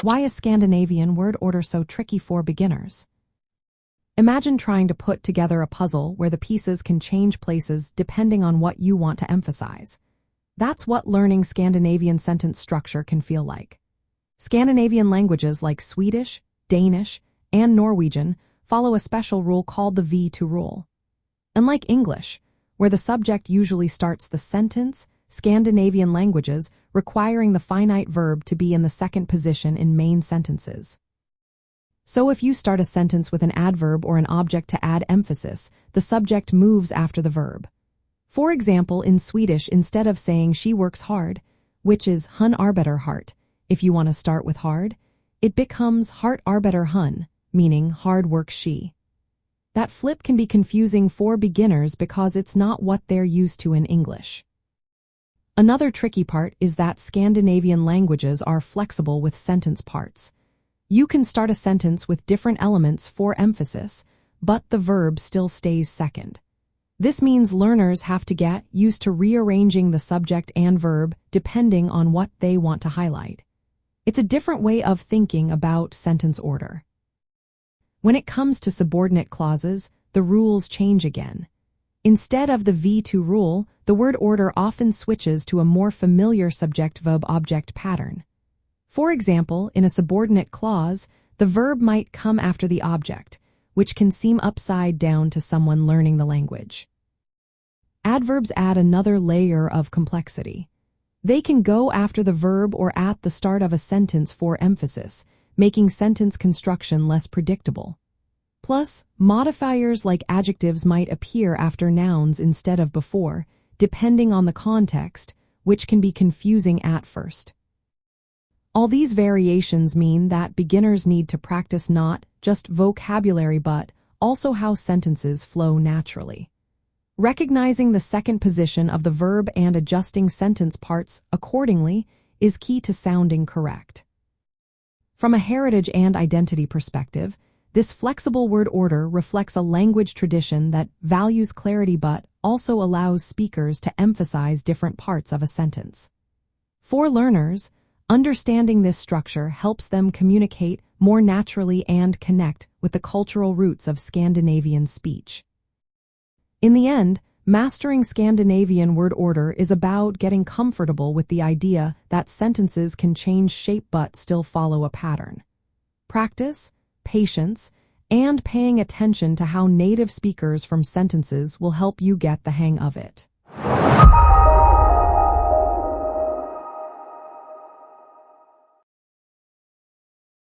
Why is Scandinavian word order so tricky for beginners? Imagine trying to put together a puzzle where the pieces can change places depending on what you want to emphasize. That's what learning Scandinavian sentence structure can feel like. Scandinavian languages like Swedish, Danish, and Norwegian follow a special rule called the V2 rule. Unlike English, where the subject usually starts the sentence, Scandinavian languages requiring the finite verb to be in the second position in main sentences. So if you start a sentence with an adverb or an object to add emphasis, the subject moves after the verb. For example, in Swedish, instead of saying she works hard, which is hun arbetar hart, if you want to start with hard, it becomes hart arbetar hun, meaning hard works she. That flip can be confusing for beginners because it's not what they're used to in English. Another tricky part is that Scandinavian languages are flexible with sentence parts. You can start a sentence with different elements for emphasis, but the verb still stays second. This means learners have to get used to rearranging the subject and verb depending on what they want to highlight. It's a different way of thinking about sentence order. When it comes to subordinate clauses, the rules change again. Instead of the V2 rule, the word order often switches to a more familiar subject-verb-object pattern. For example, in a subordinate clause, the verb might come after the object, which can seem upside down to someone learning the language. Adverbs add another layer of complexity. They can go after the verb or at the start of a sentence for emphasis, making sentence construction less predictable. Plus, modifiers like adjectives might appear after nouns instead of before, depending on the context, which can be confusing at first. All these variations mean that beginners need to practice not just vocabulary but also how sentences flow naturally. Recognizing the second position of the verb and adjusting sentence parts accordingly is key to sounding correct. From a heritage and identity perspective, this flexible word order reflects a language tradition that values clarity but also allows speakers to emphasize different parts of a sentence. For learners, understanding this structure helps them communicate more naturally and connect with the cultural roots of Scandinavian speech. In the end, mastering Scandinavian word order is about getting comfortable with the idea that sentences can change shape but still follow a pattern. Practice, patience, and paying attention to how native speakers from sentences will help you get the hang of it.